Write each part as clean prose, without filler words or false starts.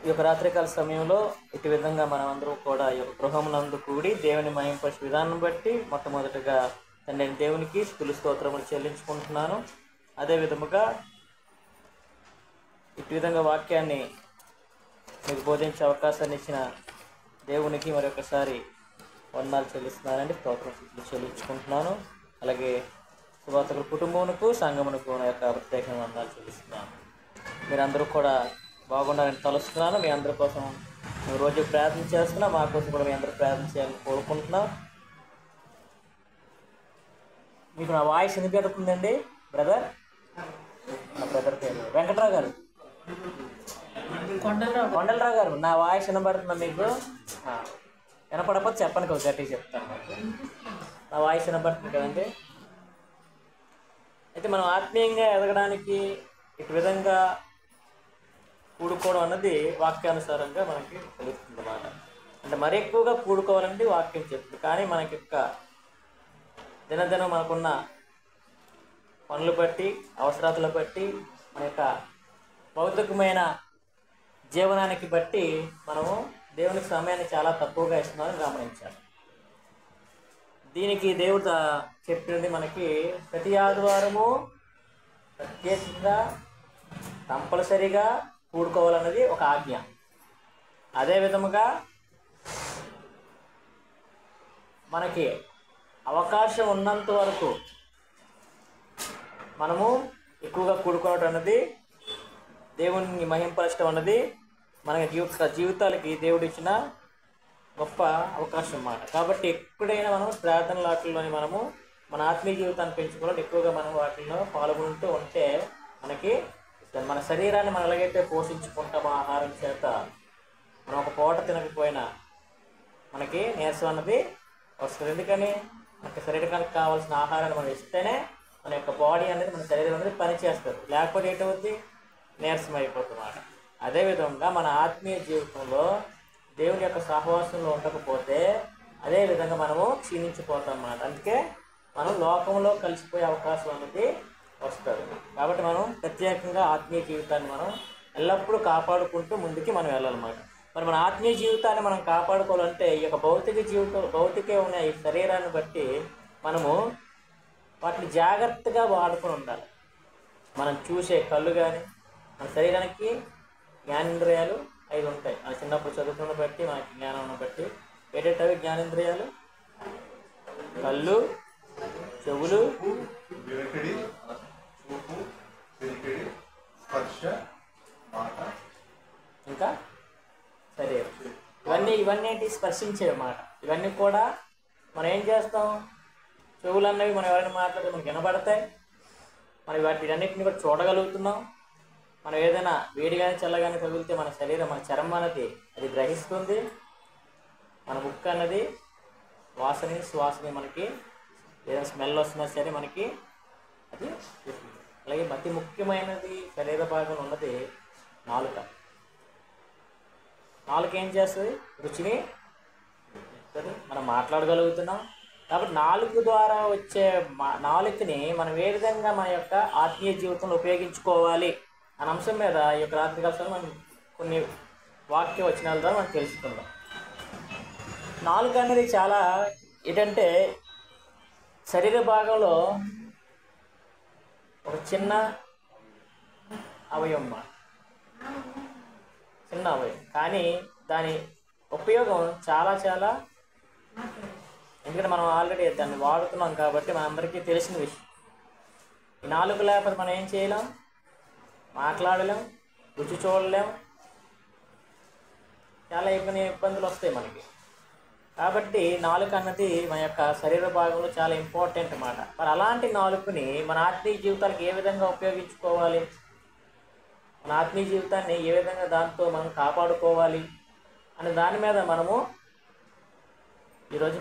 ఈ యొక్క రాత్రికాల సమయంలో ఇటు విధంగా మనమందరం కూడా ఈ యొక్క గృహమునందు కూడి దేవుని మహింపరిచే విధానం బట్టి మొట్టమొదటిగా తండ్రి దేవునికి స్తుతులు స్తోత్రములు చెల్లించుకుంటున్నాను. అదే విధముగా ఇటు విధంగా వాక్యాన్ని మీకు బోధించే అవకాశాన్ని ఇచ్చిన దేవునికి మరొకసారి వందనాలు చెల్లిస్తున్నానండి, స్తోత్రం చెల్లించుకుంటున్నాను. అలాగే సువార్తకుల కుటుంబమునకు సంఘమునకు నా యొక్క ప్రత్యేకంగా వందనాలు చెల్లిస్తున్నాను. మీరందరూ కూడా బాగుండాలని తలుస్తున్నాను. మీ అందరి కోసం మేము రోజు ప్రార్థన చేస్తున్నా, మా కోసం కూడా మీ అందరూ ప్రార్థన చేయాలని కోరుకుంటున్నాం. మీకు నా వాయిస్ వినిపెడుతుందండి బ్రదర్? నా బ్రదర్ పేరు వెంకట్రావు గారు, కొండలరావు గారు. నా వాయిస్ వినబడుతుందా మీకు? వినపడకపోతే చెప్పండి, కొంచెం గట్టిగా చెప్తాను. నా వాయిస్ వినబడుతుంది కదండి. అయితే మనం ఆత్మీయంగా ఎదగడానికి ఇటు విధంగా కూడుకోవడం అన్నది వాక్యానుసారంగా మనకి తెలుస్తుంది అన్నమాట. అంటే మరి ఎక్కువగా కూడుకోవాలంటే వాక్యం చెప్తుంది. కానీ మనకి యొక్క దినదినం మనకున్న పనులు బట్టి, అవసరాలను బట్టి, మన యొక్క భౌతికమైన జీవనానికి బట్టి మనము దేవునికి సమయాన్ని చాలా తక్కువగా ఇస్తున్నామని గమనించాలి. దీనికి దేవుడు చెప్పింది మనకి ప్రతి ఆదివారము ప్రత్యేకంగా కంపల్సరీగా కూడుకోవాలన్నది ఒక ఆజ్ఞ. అదే విధముగా మనకి అవకాశం ఉన్నంత వరకు మనము ఎక్కువగా కూడుకోవడం అన్నది, దేవుని మహింపరచడం అన్నది మన జీవితాలకి దేవుడు ఇచ్చిన గొప్ప అవకాశం అన్నమాట. కాబట్టి ఎప్పుడైనా మనం ప్రార్థన వాటిల్లోని మనము మన ఆత్మీయ జీవితాన్ని పెంచుకోవాలి. ఎక్కువగా మనం వాటిల్లో పాల్గొంటూ ఉంటే మనకి మన శరీరాన్ని మనం ఎలాగైతే పోషించుకుంటామో ఆహారం చేత, మనం ఒక పూట తినకపోయినా మనకి నీరసం అన్నది వస్తుంది. ఎందుకని మనకి శరీరానికి కావాల్సిన ఆహారాన్ని మనం ఇస్తేనే మన యొక్క బాడీ అనేది, మన శరీరం అనేది పనిచేస్తుంది. లేకపోతే ఏంటవుద్ది? నీరసం అయిపోతున్నమాట. అదేవిధంగా మన ఆత్మీయ జీవితంలో దేవుని యొక్క సహవాసంలో ఉండకపోతే అదేవిధంగా మనము క్షీణించిపోతాం అన్నమాట. అందుకే మనం లోకంలో కలిసిపోయే అవకాశం అనేది వస్తుంది. కాబట్టి మనం ప్రత్యేకంగా ఆత్మీయ జీవితాన్ని మనం ఎల్లప్పుడూ కాపాడుకుంటూ ముందుకి మనం వెళ్ళాలన్నమాట. మరి మన ఆత్మీయ జీవితాన్ని మనం కాపాడుకోవాలంటే ఈ యొక్క భౌతిక ఉన్న ఈ శరీరాన్ని బట్టి మనము వాటిని జాగ్రత్తగా వాడుకొని ఉండాలి. మనం చూసే కళ్ళు కానీ, మన శరీరానికి జ్ఞానేంద్రియాలు 5 ఉంటాయి. మన చిన్నప్పుడు చదువుకున్న బట్టి, మనకి జ్ఞానం బట్టి ఏటేటవి జ్ఞానేంద్రియాలు? కళ్ళు, చెవులు, ఇంకా శరీరం. ఇవన్నీ ఏంటి? స్పర్శించే అన్నమాట. ఇవన్నీ కూడా మనం ఏం చేస్తాం? చెవులు అన్నవి మనం ఎవరైనా మాట్లాడితే మనకి వినబడతాయి. మనం వీటన్నిటిని కూడా చూడగలుగుతున్నాం. మనం ఏదైనా వేడి కానీ చల్లగానే తగిలితే మన శరీరం, మన చర్మం అనేది అది గ్రహిస్తుంది. మన ముక్కు అన్నది వాసని శ్వాసని, మనకి ఏదైనా స్మెల్ వస్తున్నా సరే మనకి అది. అలాగే అతి ముఖ్యమైనది శరీర భాగం ఉన్నది నాలుక. నాలుక ఏం చేస్తుంది? రుచిని మనం మాట్లాడగలుగుతున్నాం. కాబట్టి నాలుక ద్వారా వచ్చే నాలుకని మనం ఏ విధంగా మన యొక్క ఆత్మీయ జీవితంలో ఉపయోగించుకోవాలి అనే అంశం మీద ఈ యొక్క రాత్రికాల మనం కొన్ని వాక్య వచనాల ద్వారా మనం తెలుసుకుందాం. నాలుక అనేది చాలా ఏంటంటే శరీర భాగంలో ఒక చిన్న అవయవం, చిన్న అవయవం. కానీ దాని ఉపయోగం చాలా చాలా, ఎందుకంటే మనం ఆల్రెడీ దాన్ని వాడుతున్నాం కాబట్టి మనందరికీ తెలిసిన విషయం. ఈ నాలుక లేకపోతే మనం ఏం చేయలేం? మాట్లాడలేం, రుచి చూడలేం, చాలా ఇబ్బందులు వస్తాయి మనకి. కాబట్టి నాలుక అన్నది మన యొక్క శరీర భాగంలో చాలా ఇంపార్టెంట్ అన్నమాట. మరి అలాంటి నాలుకని మన ఆత్మీయ జీవితాలకు ఏ విధంగా ఉపయోగించుకోవాలి, మన ఆత్మీయ జీవితాన్ని ఏ విధంగా దాంతో మనం కాపాడుకోవాలి అనే దాని మీద మనము ఈరోజు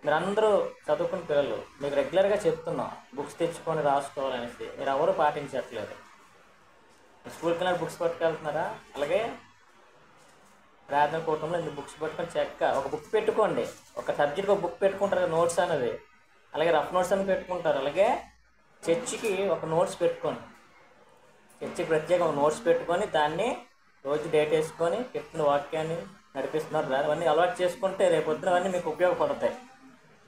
మీరందరూ చదువుకున్న పిల్లలు, మీకు రెగ్యులర్గా చెప్తున్నాం బుక్స్ తెచ్చుకొని రాసుకోవాలనేసి. మీరు ఎవరు పాటించట్లేదు. స్కూల్కి వెళ్ళిన బుక్స్ పట్టుకెళ్తున్నారా? అలాగే ప్రార్థన కూటంలో ఇంత బుక్స్ పట్టుకొని ఒక బుక్ పెట్టుకోండి. ఒక సబ్జెక్ట్కి ఒక బుక్ పెట్టుకుంటారు, నోట్స్ అనేది. అలాగే రఫ్ నోట్స్ అని పెట్టుకుంటారు. అలాగే చర్చికి ఒక నోట్స్ పెట్టుకోండి. చర్చికి ప్రత్యేక ఒక నోట్స్ పెట్టుకొని దాన్ని రోజు డేట్ వేసుకొని చెప్తున్న వాక్యాన్ని నడిపిస్తున్నారు. అవన్నీ అలవాటు చేసుకుంటే రేపొద్దున అవన్నీ మీకు ఉపయోగపడతాయి.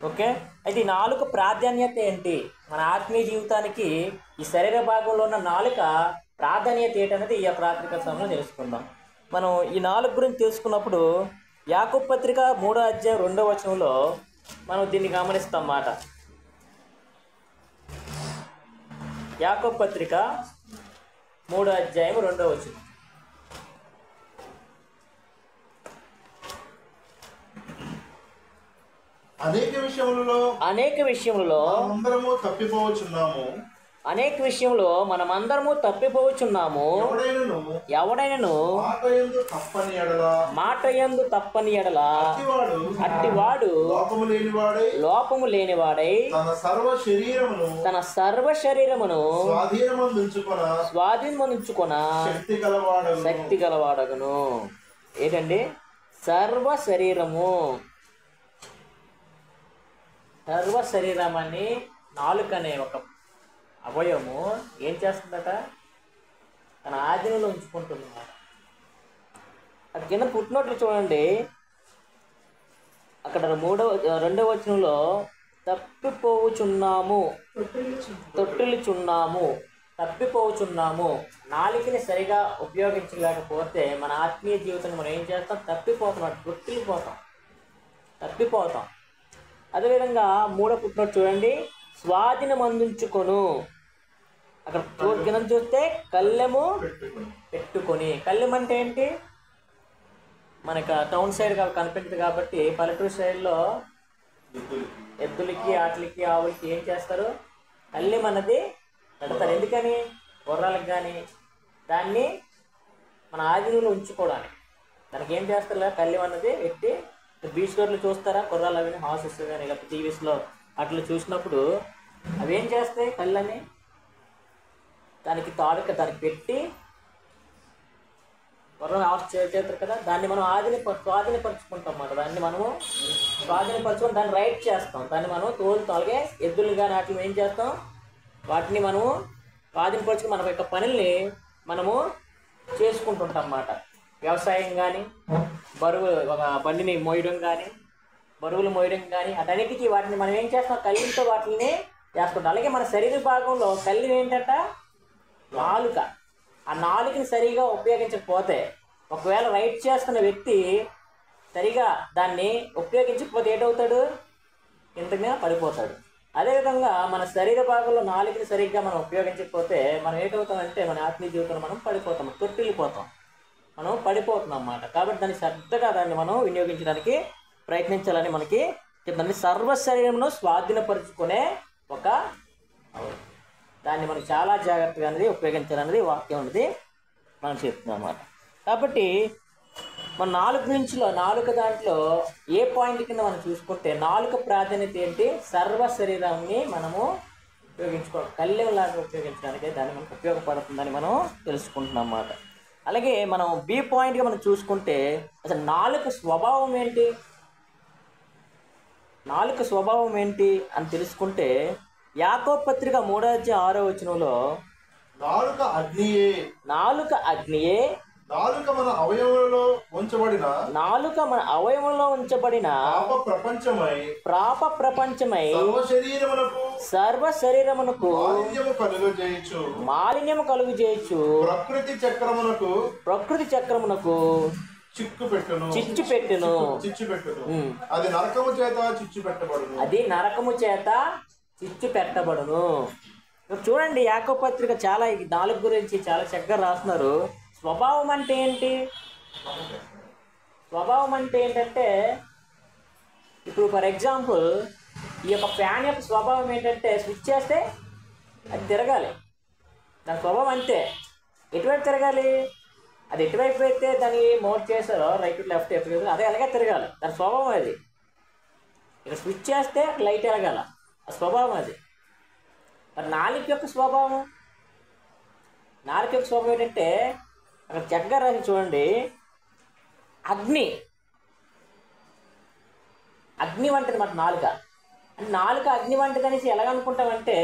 ఓకే. అయితే ఈ నాలుక ప్రాధాన్యత ఏంటి? మన ఆత్మీయ జీవితానికి ఈ శరీర భాగంలో ఉన్న నాలుక ప్రాధాన్యత ఏంటనేది ఈ ప్రాథమిక సమయంలో తెలుసుకుందాం. మనం ఈ నాలుక గురించి తెలుసుకున్నప్పుడు యాకోబు పత్రిక 3వ అధ్యాయం 2వ వచనంలో మనం దీన్ని గమనిస్తాం మాట. యాకోబు పత్రిక 3వ అధ్యాయం 2వ వచనం. అనేక విషయములలో మనమందరము తప్పిపోవచ్చున్నాము. ఎవడైనను మాట యందు తప్పని ఎడల అట్టివాడు లోపము లేనివాడై తన సర్వ శరీరమును స్వాధీనమందుకొన శక్తి గలవాడగును. ఏంటండి? సర్వ శరీరమని నాలుక అనే ఒక అవయవము ఏం చేస్తుందట? తన ఆధీనంలో ఉంచుకుంటుంది అన్నమాట. అది కింద పుట్టినట్లు చూడండి. అక్కడ 2వ వచనంలో తప్పిపోచున్నాము. నాలుకని సరిగా ఉపయోగించలేకపోతే మన ఆత్మీయ జీవితాన్ని మనం ఏం చేస్తాం? తప్పిపోతాం. అదేవిధంగా 3వ పుట్టినట్టు చూడండి, స్వాధీనమందుకొను. అక్కడ కింద చూస్తే కళ్ళెము పెట్టుకొని. కళ్ళెం అంటే ఏంటి? మనకు టౌన్ సైడ్ కనిపించదు కాబట్టి పల్లెటూరు సైడ్లో ఎద్దులకి, ఆటలకి, ఆవులకి ఏం చేస్తారు? కళ్ళెం అన్నది పెడతారు. ఎందుకని? గుర్రాలకు కానీ దాన్ని మన ఆధీనంలో ఉంచుకోవడానికి. దానికి ఏం చేస్తారు? కళ్ళెం అన్నది పెట్టి బీచ్ రోడ్లు చూస్తారా? గుర్రాలు అవి హార్సెస్ కానీ లేకపోతే టీవీస్లో అట్లా చూసినప్పుడు అవి ఏం చేస్తాయి? కళ్ళని దానికి దానికి పెట్టి గుర్రం ఆఫ్ చేస్తారు కదా, దాన్ని మనం స్వాధీనపరుచుకుంటాం అన్నమాట. దాన్ని మనము స్వాధీనపరుచుకొని దాన్ని రైడ్ చేస్తాం. దాన్ని మనం తోలుతాగే ఎద్దులు కానీ వాటిని ఏం చేస్తాం? వాటిని మనము స్వాధీనపరుచుకుని మన యొక్క పనుల్ని మనము చేసుకుంటుంటాం అన్నమాట. వ్యవసాయం కానీ, బండిని మోయడం కానీ, బరువులు మోయడం కానీ, అటన్నిటికీ వాటిని మనం ఏం చేస్తాం? కళ్ళతో వాటిని చేస్తుంటాం. అలాగే మన శరీర భాగంలో కళ్ళు ఏంటంట? నాలుక. ఆ నాలుకని సరిగా ఉపయోగించకపోతే, ఒకవేళ రైట్ చేస్తున్న వ్యక్తి సరిగా దాన్ని ఉపయోగించకపోతే ఏటవుతాడు? ఇంతగా పడిపోతాడు. అదేవిధంగా మన శరీర భాగంలో నాలుకని సరిగ్గా మనం ఉపయోగించకపోతే మనం ఏటవుతామంటే మన ఆత్మీయ జీవితంలో మనం పడిపోతాం, మనం పడిపోతున్నాం అన్నమాట. కాబట్టి దాన్ని శ్రద్ధగా దాన్ని మనం వినియోగించడానికి ప్రయత్నించాలని మనకి చెప్తుంది. సర్వ శరీరమును స్వాధీనపరుచుకునే ఒక దాన్ని మనం చాలా జాగ్రత్తగా అనేది ఉపయోగించాలనేది వాక్యం అనేది మనం చెప్తున్నాం అన్నమాట. కాబట్టి మన నాలుక దాంట్లో ఏ పాయింట్ కింద మనం చూసుకుంటే నాలుక ప్రాధాన్యత ఏంటి? సర్వ శరీరాన్ని మనము ఉపయోగించుకోవాలి. కళ్ళెంలాగా ఉపయోగించడానికి దాన్ని మనకు ఉపయోగపడుతుందని మనం తెలుసుకుంటున్నాం అన్నమాట. అలాగే మనం బి పాయింట్గా మనం చూసుకుంటే అసలు నాలుక స్వభావం ఏంటి అని తెలుసుకుంటే యాకోబు పత్రిక 3వ అధ్యాయం 6వ వచనంలో నాలుక అగ్నియే నాలుక మన అవయవంలో ఉంచబడిన పాప ప్రపంచమై సర్వ శరీరమునకు మాలిన్యము కలుగు చేయొచ్చు. ప్రకృతి చక్రమునకు చిచ్చు పెట్టును. అది నరకము చేత చిచ్చు పెట్టబడును. చూడండి, యాకోబు పత్రిక చాలా ఈ నాలుగు గురించి చాలా చక్కగా రాస్తున్నారు. స్వభావం అంటే ఏంటి? స్వభావం అంటే ఏంటంటే, ఇప్పుడు ఫర్ ఎగ్జాంపుల్ ఈ యొక్క ఫ్యాన్ యొక్క స్వభావం ఏంటంటే స్విచ్ చేస్తే అది తిరగాలి. దాని స్వభావం అంతే. ఎటువైపు తిరగాలి? అది ఎటువైపు అయితే దాన్ని మోడ్ చేశారో రైట్ లెఫ్ట్ ఎప్పుడు అదే అలాగే తిరగాలి. దాని స్వభావం అది. ఇక్కడ స్విచ్ చేస్తే లైట్ ఎలగాల, ఆ స్వభావం అది. మరి నాలుక యొక్క స్వభావం ఏంటంటే అక్కడ చక్కగా రాసి చూడండి, అగ్ని వంటిది మాట నాలుక. అంటే నాలుక అగ్ని వంటిది అనేసి ఎలాగనుకుంటామంటే,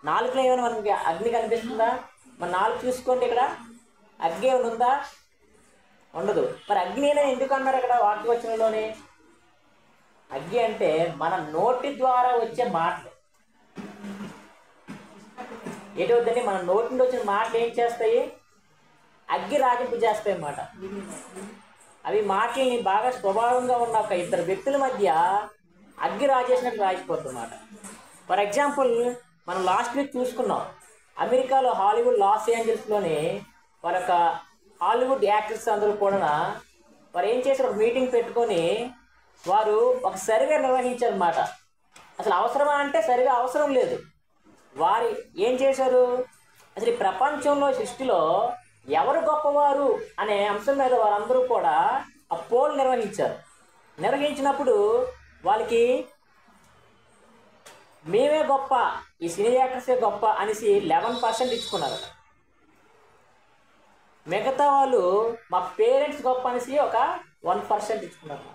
నాలుకలో ఏమైనా మనకి అగ్ని కనిపిస్తుందా? మన నాలుక చూసుకోండి, ఇక్కడ అగ్ని ఏమైనా ఉందా? ఉండదు. మరి అగ్ని అనేది ఎందుకు అన్నారు అక్కడ వాక్యవచనంలోని? అగ్ని అంటే మన నోటి ద్వారా వచ్చే మాటలు. ఏంటవుతుంది? మన నోటి నుండి వచ్చిన మాటలు ఏం చేస్తాయి? అగ్గి రాజింపు చేస్తాయి అన్నమాట. అవి మాటల్ని బాగా స్వభావంగా ఉన్న ఒక ఇద్దరు వ్యక్తుల మధ్య అగ్గి రాజేసినట్టు రాజిపోతుంది అన్నమాట. ఫర్ ఎగ్జాంపుల్, మనం లాస్ట్ వీక్ చూసుకున్నాం, అమెరికాలో హాలీవుడ్ లాస్ ఏంజల్స్లోని మరొక హాలీవుడ్ యాక్టర్స్ అందరూ కూడా వారు ఏం చేశారు, ఒక మీటింగ్ పెట్టుకొని వారు ఒక సర్వే నిర్వహించారు అన్నమాట. అసలు అవసరమా అంటే సర్వే అవసరం లేదు. వారు ఏం చేశారు, అసలు ఈ ప్రపంచంలో సృష్టిలో ఎవరు గొప్పవారు అనే అంశం మీద వారందరూ కూడా ఆ పోల్ నిర్వహించారు. నిర్వహించినప్పుడు వాళ్ళకి మేమే గొప్ప, ఈ సినీ యాక్టర్సే గొప్ప అనేసి 11% ఇచ్చుకున్నారు. మిగతా వాళ్ళు మా పేరెంట్స్ గొప్ప అనేసి ఒక 1% ఇచ్చుకున్నారు.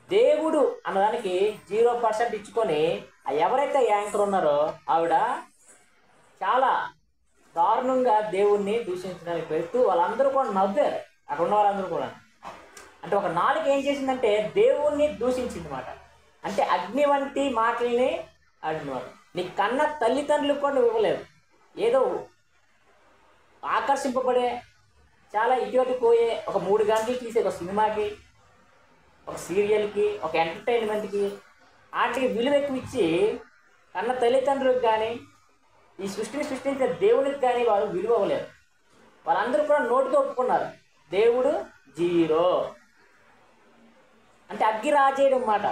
దేవుడు అన్నదానికి 0% ఇచ్చుకొని ఎవరైతే యాంకర్ ఉన్నారో ఆవిడ చాలా దారుణంగా దేవుణ్ణి దూషించడానికి వెళ్తూ వాళ్ళందరూ కూడా నవ్వారు, అక్కడ ఉన్న వాళ్ళందరూ కూడా. అంటే ఒక నాలుక ఏం చేసిందంటే దేవుణ్ణి దూషించింది అన్నమాట. అంటే అగ్ని వంటి మాటల్ని ఆడినవాడు. నీ కన్న తల్లిదండ్రులకు కూడా నువ్వు ఇవ్వలేదు. ఏదో ఆకర్షింపబడే, చాలా ఇటువంటి పోయే ఒక 3 గంటలు తీసే ఒక సినిమాకి, ఒక సీరియల్కి, ఒక ఎంటర్టైన్మెంట్కి వాటికి విలువ ఎక్కువ ఇచ్చి కన్న తల్లిదండ్రులకు కానీ ఈ సృష్టిని సృష్టించే దేవునికి కానీ వారు విలువ ఇవ్వలేరు. వాళ్ళందరూ కూడా నోటితో ఒప్పుకున్నారు దేవుడు 0. అంటే అగ్గి రాజేయడం అన్నమాట.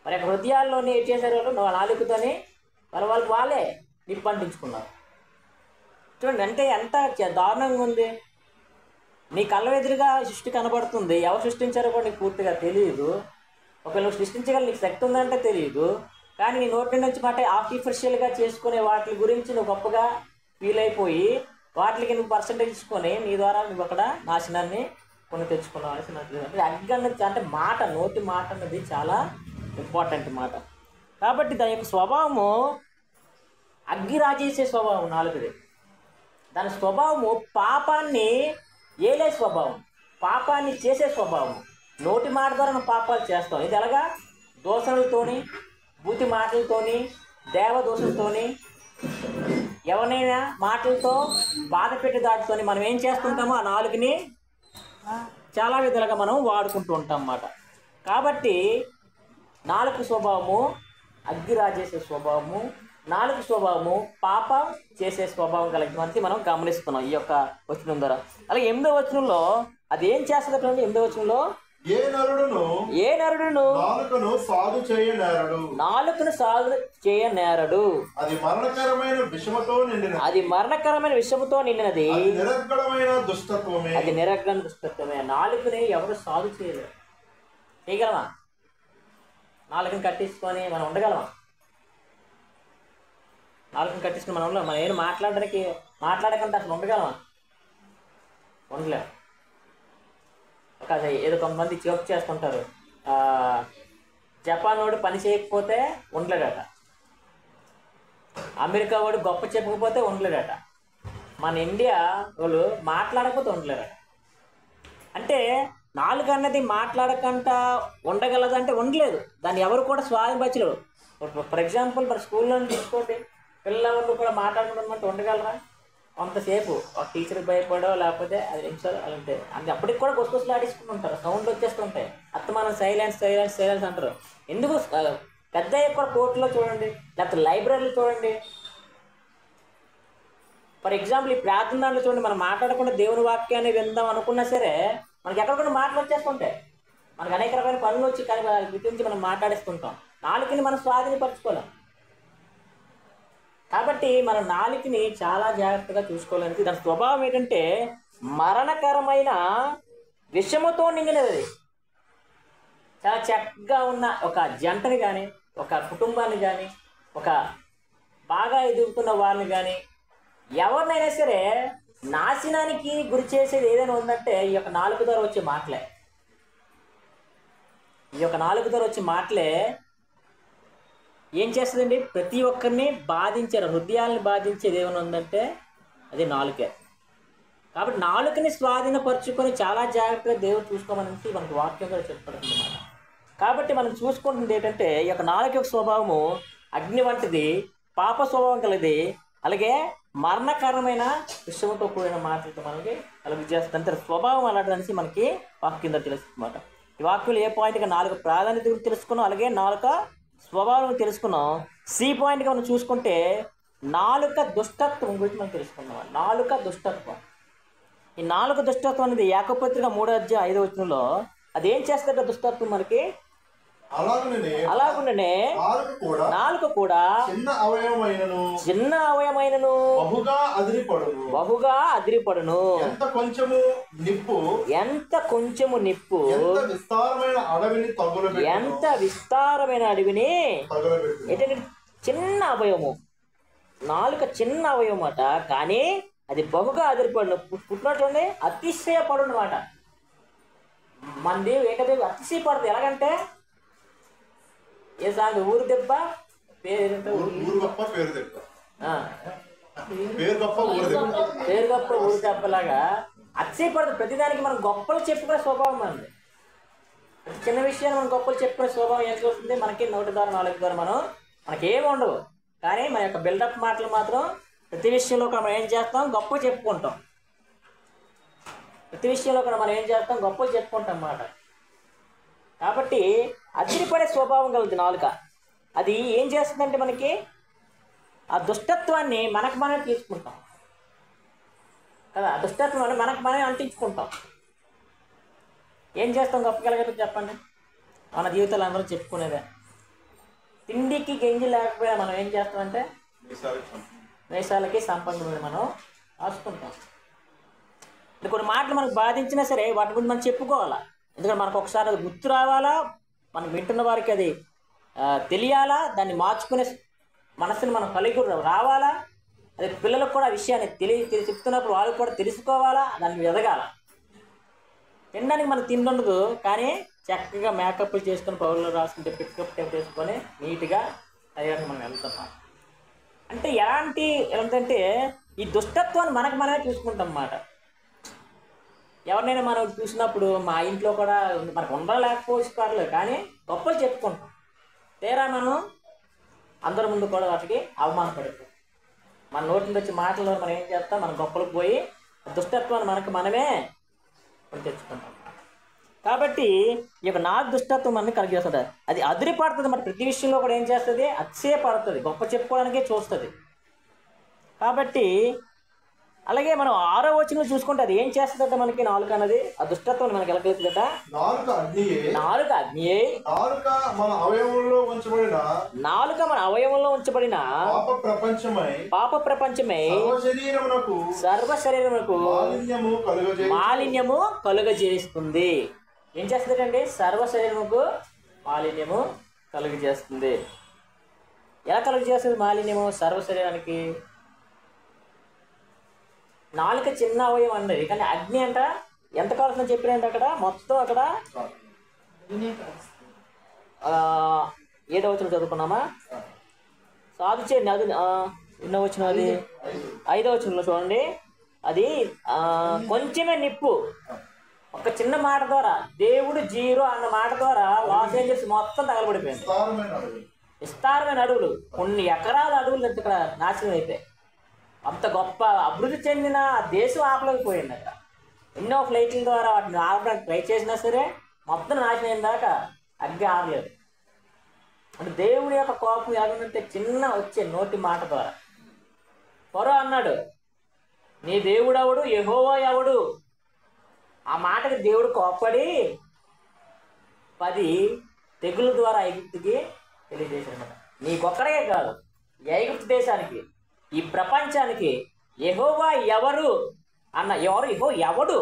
మరి యొక్క హృదయాల్లోనే ఏం చేశారు, వాళ్ళు నాలుగుతోని వాళ్ళే నిప్పంటించుకున్నారు. చూడండి, అంటే ఎంత దారుణంగా ఉంది. నీ కళ్ళ ఎదురుగా సృష్టి కనబడుతుంది, ఎవరు సృష్టించారో కూడా నీకు పూర్తిగా తెలియదు. ఒకవేళ నువ్వు సృష్టించగల నీకు శక్తి ఉందంటే తెలియదు. కానీ నీ నోటి నుంచి మాట ఆర్టిఫిషియల్గా చేసుకునే వాటి గురించి నువ్వు గొప్పగా ఫీల్ అయిపోయి వాటికి నువ్వు పర్సంటేజ్ ఇచ్చుకొని నీ ద్వారా నువ్వు అక్కడ నాశనాన్ని కొని తెచ్చుకున్నావు అనేసి. అంటే అగ్గి అన్నది అంటే మాట, నోటి మాట అన్నది చాలా ఇంపార్టెంట్ మాట. కాబట్టి దాని యొక్క స్వభావము అగ్గి రాజేసే స్వభావం నాలుగుది. దాని స్వభావము పాపాన్ని ఏలే స్వభావం, పాపాన్ని చేసే స్వభావం. నోటి మాట ద్వారా మనం పాపాలు చేస్తాం. ఇది ఎలాగా? దోషణలతోని, బూతి మాటలతోని, దేవదోషులతోని, ఎవరినైనా మాటలతో బాధ పెట్టి దాటితోని మనం ఏం చేస్తుంటామో ఆ నాలుగుని చాలా విధాలుగా మనం వాడుకుంటూ ఉంటాం అన్నమాట. కాబట్టి నాలుగు స్వభావము అగ్గి రాజేసే స్వభావము, నాలుగు స్వభావము పాపం చేసే స్వభావం కలిగి మనకి మనం గమనిస్తున్నాం ఈ యొక్క వచనం ద్వారా. అలాగే 8వ వచనంలో అది ఏం చేస్తుంది? 8వ వచనంలో ఏ నరుడును నాలుకను సాగు చేయనేరడు, అది మరణకరమైన విషముతో నిండినది, అది నిరర్గళమైన దుష్టత్వమే. నాలుకని ఎవరు సాగు చేయలేరు. చేయగలమా? నాలుకని కట్టించుకొని మనం ఉండగలమా? నాలుకని కట్టించుకుని మనం ఏం మాట్లాడకంటే అసలు ఉండగలమా? ఉండలేము. ఒక ఏదో కొంతమంది జోక్ చేస్తుంటారు, జపాన్ వాడు పని చేయకపోతే ఉండలేడట, అమెరికా వాడు గొప్ప చెప్పకపోతే ఉండలేడట, మన ఇండియా వాళ్ళు మాట్లాడకపోతే ఉండలేరట. అంటే నాలుగు అన్నది మాట్లాడకుండా ఉండగలదంటే ఉండలేదు. దాన్ని ఎవరు కూడా స్వాధీనపరచలేరు. ఫర్ ఎగ్జాంపుల్ మన స్కూల్లో తీసుకోండి, పిల్లలు కూడా మాట్లాడుకుంటే ఉండగలరా? కొంతసేపు ఒక టీచర్కి భయపడో లేకపోతే 5 నిమిషాలు అలాంటే అది అప్పటికి కూడా గుసగుసలు ఆడించుకుని ఉంటారు, సౌండ్లు వచ్చేస్తుంటాయి. అత్తమానం సైలెన్స్ అంటారు. ఎందుకు? పెద్ద కూడా కోర్టులో చూడండి, లేకపోతే లైబ్రరీలో చూడండి. ఫర్ ఎగ్జాంపుల్ ఈ ప్రార్థన దాంట్లో చూడండి, మనం మాట్లాడకుండా దేవుని వాక్యాన్ని విందాం అనుకున్నా సరే మనకి ఎక్కడ కూడా మాటలు వచ్చేస్తుంటాయి. మనకు అనేక రకమైన పనులు వచ్చి కానీ గురించి మనం మాట్లాడేస్తుంటాం. నాలుకని మనం స్వాధీనపరచుకోలేం. కాబట్టి మన నాలుకని చాలా జాగ్రత్తగా చూసుకోవాలని. దాని స్వభావం ఏంటంటే మరణకరమైన విషముతో నిండినది. చాలా చక్కగా ఉన్న ఒక జంటని కానీ, ఒక కుటుంబాన్ని కానీ, ఒక బాగా ఎదుగుతున్న వాళ్ళని కానీ, ఎవరినైనా సరే నాశనానికి గురి చేసేది ఏదైనా ఉందంటే ఈ యొక్క నాలుగు ద్వారా వచ్చే మాటలే. ఈ యొక్క నాలుగు ద్వారా వచ్చే మాటలే ఏం చేస్తుందండి? ప్రతి ఒక్కరిని బాధించారు, హృదయాలను బాధించేది ఏమైనా ఉందంటే అది నాలుకే. కాబట్టి నాలుకని స్వాధీనపరుచుకొని చాలా జాగ్రత్తగా దేవుడు చూసుకోమనేసి మనకు వాక్యం కూడా చెప్పబడుతుంది అన్నమాట. కాబట్టి మనం చూసుకుంటుంది ఏంటంటే ఈ యొక్క నాలుక యొక్క స్వభావము అగ్ని వంటిది, పాప స్వభావం కలిది, అలాగే మరణకరమైన విషయంతో కూడిన మాటలతో మనకి కలుగజేస్తుంది. అంటే స్వభావం అలాంటిదనేసి మనకి వాక్యం ద్వారా తెలుస్తుంది అన్నమాట. ఈ వాక్యంలో ఏ పాయింట్గా నాలుగు ప్రాధాన్యత గురించి తెలుసుకున్నాం, అలాగే నాలుక స్వభావం తెలుసుకున్నాం. సి పాయింట్గా మనం చూసుకుంటే నాలుక దుష్టత్వం గురించి మనం తెలుసుకున్నాం. నాలుక దుష్టత్వం, ఈ నాలుక దుష్టత్వం అనేది యాకోబు పత్రిక 3:5 అది ఏం చేస్తుందంటే దుష్టత్వం మనకి అలాగుండనే నాలుక కూడా చిన్న అవయమైనను బహుగా అదిరిపడును. ఎంత కొంచెము నిప్పు ఎంత విస్తారమైన అడవిని ఏంటంటే చిన్న అవయవము, నాలుక చిన్న అవయవం అన్నమాట. కానీ అది బహుగా అదిరిపడును, పుట్టినట్లుండి అతిశయపడు అన్నమాట. మన దేవు ఏకదేవి అతిశయపడుతుంది. ఎలాగంటే ఏ సాగు ఊరు దెబ్బ పేరు గొప్ప ఊరు దెబ్బలాగా అతిశయపడుతుంది. ప్రతిదానికి మనం గొప్పలు చెప్పుకునే స్వభావం మనది. చిన్న విషయాన్ని మనం గొప్పలు చెప్పుకునే స్వభావం ఏం చూస్తుంది మనకి నోటి ద్వారా నాలుగు ద్వారా మనకేమి ఉండవు. కానీ మన యొక్క బిల్డప్ మాటలు మాత్రం ప్రతి విషయంలో కూడా మనం ఏం చేస్తాం, గొప్ప చెప్పుకుంటాం. ప్రతి విషయంలో కూడా మనం ఏం చేస్తాం, గొప్పలు చెప్పుకుంటాం అన్నమాట. కాబట్టి అదిరిపడే స్వభావం కలదు నాలుక. అది ఏం చేస్తుందంటే మనకి ఆ దుష్టత్వాన్ని మనకు మనమే తీసుకుంటాం కదా, ఆ దుష్టత్వాన్ని మనకు మనమే అంటించుకుంటాం. ఏం చేస్తాం గొప్ప కలగదు చెప్పండి? మన జీవితాలు అందరూ చెప్పుకునేదే. తిండికి గంజి లేకపోయినా మనం ఏం చేస్తామంటే వేషాలకి సంపంగ మనం రాసుకుంటాం. కొన్ని మాటలు మనకు బాధించినా సరే వాటి గురించి మనం చెప్పుకోవాలా. ఎందుకంటే మనకు ఒకసారి అది గుర్తు రావాలా, మనం వింటున్న వారికి అది తెలియాలా, దాన్ని మార్చుకునే మనసుని మనం కలిగి రావాలా. అదే పిల్లలకు కూడా ఆ విషయాన్ని చెప్తున్నప్పుడు వాళ్ళు కూడా తెలుసుకోవాలా, దాన్ని ఎదగాల. తినడానికి మనకు తిండి ఉండదు, కానీ చక్కగా మేకప్లు చేసుకొని పౌరులు రాసుకుంటే పికప్ టైప్ చేసుకొని నీట్గా తయారు మనం వెళ్తున్నాం. అంటే ఏంటంటే ఈ దుష్టత్వాన్ని మనమే చూసుకుంటాం అన్నమాట. ఎవరినైనా మనం చూసినప్పుడు మా ఇంట్లో కూడా మనకు ఉండలేకపోవచ్చు పర్లేదు, కానీ గొప్పలు చెప్పుకుంటాం. తీరా మనం అందరి ముందు కూడా వాటికి అవమానపడుతాం. మన నోటి నుంచి వచ్చే మాటల్లో మనం ఏం చేస్తాం, మన గొప్పలకు పోయి దుష్టత్వాన్ని మనమే తెచ్చుకుంటాం. కాబట్టి ఈ యొక్క నాలుగు దుష్టత్వం మనని కలిగేస్తుంది. అది అదిరిపడుతుంది. మరి ప్రతి విషయంలో కూడా ఏం చేస్తుంది, అతిశయపడుతుంది, గొప్ప చెప్పుకోవడానికే చూస్తుంది. కాబట్టి అలాగే మనం 6వ వచనం చూసుకుంటే అది ఏం చేస్తుందట మనకి నాలుక అన్నది ఆ దుష్టత్వం మనకి ఎలా తెలుస్తుందట? నాలుక అగ్నియే, నాలుక మన అవయవంలో ఉంచబడిన పాప ప్రపంచమై సర్వ శరీరమునకు మాలిన్యము కలుగజేస్తుంది. ఏం చేస్తుందండి? సర్వ శరీరముకు మాలిన్యము కలుగజేస్తుంది. ఎలా కలుగజేస్తుంది మాలిన్యము సర్వ శరీరానికి? నాలుక చిన్న అవయవం అన్నది, కానీ అగ్ని అంట ఎంత కావాల్సిందని చెప్పినంటే అక్కడ మొత్తం అక్కడ 7వ వచనం చదువుకున్నామా? సాధు చేయండి. అది ఎన్నో వచ్చిన అది 5వ వచనంలో చూడండి. అది కొంచెమే నిప్పు. ఒక చిన్న మాట ద్వారా దేవుడు 0 అన్న మాట ద్వారా లాస్ ఏంజల్స్ మొత్తం తగలబడిపోయింది. విస్తారమైన అడవులు, కొన్ని ఎకరాల అడవులు ఇక్కడ నాశనం అయిపోయాయి. అంత గొప్ప అభివృద్ధి చెందిన దేశం ఆపలేకపోయింది. అక్కడ ఎన్నో ఫ్లైట్ల ద్వారా వాటిని ఆపడానికి ట్రై చేసినా సరే మొత్తం నాశనం అయిన దాకా అగ్గి ఆరలేదు. అంటే దేవుడి యొక్క కోపం ఎలాగంటే చిన్న వచ్చే నోటి మాట ద్వారా. ఫరో అన్నాడు, నీ దేవుడు ఎవడు, యెహోవా ఎవడు? ఆ మాటకి దేవుడు కోప్పడి 10 తెగుల ద్వారా ఐగుప్తుకి తెలియజేశాడన్నమాట. నీకొక్కడే కాదు, ఐగుప్తు దేశానికి, ఈ ప్రపంచానికి యెహోవా ఎవరు అన్న ఎవడు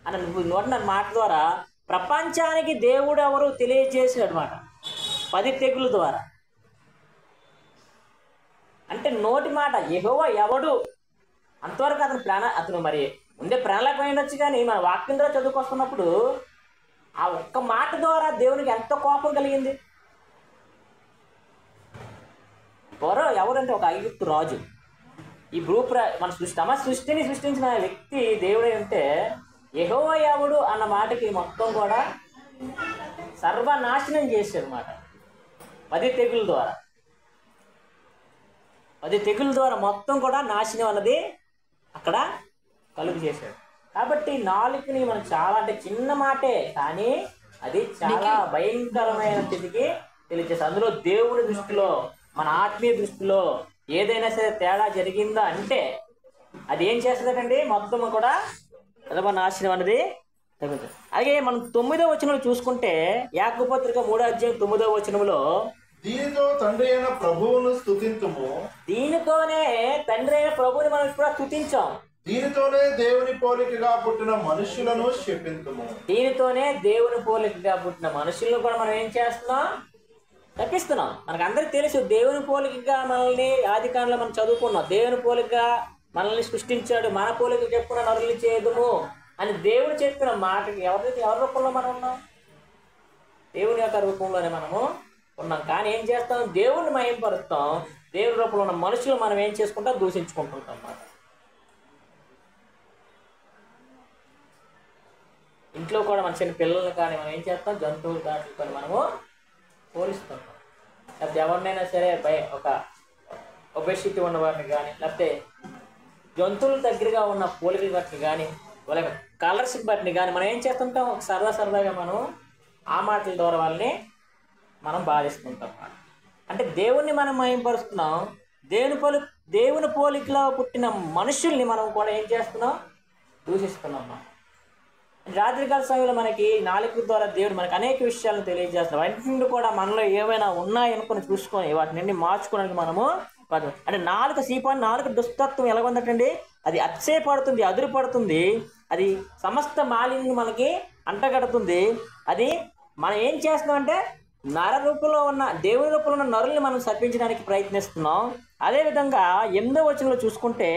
అన్న నువ్వు నోటిన మాట ద్వారా ప్రపంచానికి దేవుడు ఎవరు తెలియజేసాడు అనమాట 10 తెగుల ద్వారా. అంటే నోటి మాట యెహోవా ఎవడు అంతవరకు అతను మరి ముందే ప్రణాళిక ఉండొచ్చు, కానీ మన వాక్యం ద్వారా చదువుకొస్తున్నప్పుడు ఆ ఒక్క మాట ద్వారా దేవునికి ఎంత కోపం కలిగింది. ఫరో ఎవరంటే ఒక ఐగుప్తు రాజు. ఈ మన సృష్టిని సృష్టించిన వ్యక్తి దేవుడై ఉంటే యెహోవా ఎవడు అన్న మాటకి మొత్తం కూడా సర్వనాశనం చేశాడు అన్నమాట. 10 తెగుల ద్వారా మొత్తం కూడా నాశనం అన్నది అక్కడ కలుగు చేశాడు. కాబట్టి నాలుకని మనం చాలా అంటే చిన్న మాటే కానీ అది చాలా భయంకరమైన స్థితికి తెలియజేస్తుంది. అందులో దేవుని దృష్టిలో మన ఆత్మీయ దృష్టిలో ఏదైనా సరే తేడా జరిగిందా అంటే అది ఏం చేస్తుందండి, మొత్తం కూడా సర్వనాశనం అనేది తగ్గుతుంది. అలాగే మనం 9వ వచనంలో చూసుకుంటే యాకోబు పత్రిక 3వ అధ్యాయం 9వ వచనంలో దీనితో తండ్రి అయిన ప్రభువును స్తుతింతుము, దీనితోనే తండ్రి అయిన ప్రభువుని మనం కూడా స్తుతించాం, దీనితోనే దేవుని పోలికగా పుట్టిన మనుషులను శపింతుము. దీనితోనే దేవుని పోలికగా పుట్టిన మనుషులను కూడా మనం ఏం చేస్తున్నాం, తప్పిస్తున్నాం. మనకు అందరికి తెలుసు దేవుని పోలికగా మనల్ని ఆదికాండంలో మనం చదువుకున్నాం. దేవుని పోలికగా మనల్ని సృష్టించాడు, మన పోలిక చెప్పున నరుల్ని చేయదుము అని దేవుడు చెప్పిన మాటకి ఎవరి రూపంలో మనం ఉన్నాం, దేవుని యొక్క రూపంలోనే మనము ఉన్నాం. కానీ ఏం చేస్తాం, దేవుణ్ణి మహింపరుస్తాం, దేవుని రూపంలో ఉన్న మనుషులు మనం ఏం చేసుకుంటాం, దూషించుకుంటుంటాం అన్నమాట. ఇంట్లో కూడా మన చిన్న పిల్లల్ని కానీ మనం ఏం చేస్తాం, జంతువులు దాటుతో మనము పోలిస్తుంటాం. లేకపోతే ఎవరినైనా సరే ఒక ఒబెసిటీ ఉన్న వారిని కానీ లేకపోతే జంతువుల దగ్గరగా ఉన్న పోలికలు బట్టి కానీ వాళ్ళ కలర్స్ బట్టిని కానీ మనం ఏం చేస్తుంటాం, సరదాగా మనం ఆ మాటల ద్వారా వాళ్ళని మనం బాధిస్తుంటాం. అంటే దేవుణ్ణి మనం మహింపరుస్తున్నాం, దేవుని పోలికలో పుట్టిన మనుషుల్ని మనం కూడా ఏం చేస్తున్నాం, దూషిస్తున్నాం. రాత్రికాల సమయంలో మనకి నాలుక ద్వారా దేవుడు మనకు అనేక విషయాలను తెలియజేస్తున్నాం. వాటి నుండి కూడా మనలో ఏమైనా ఉన్నాయనుకుని చూసుకొని వాటి నుండి మార్చుకోవడానికి మనము అంటే నాలుక దుస్తత్వం ఎలా ఉందటండి, అది అతిశయపడుతుంది, అదురుపడుతుంది, అది సమస్త మాలిన్యం మనకి అంటగడుతుంది. అది మనం ఏం చేస్తున్నాం అంటే నర రూపంలో ఉన్న దేవుని రూపంలో ఉన్న నరుల్ని మనం శపించడానికి ప్రయత్నిస్తున్నాం. అదేవిధంగా 8వ వచనంలో చూసుకుంటే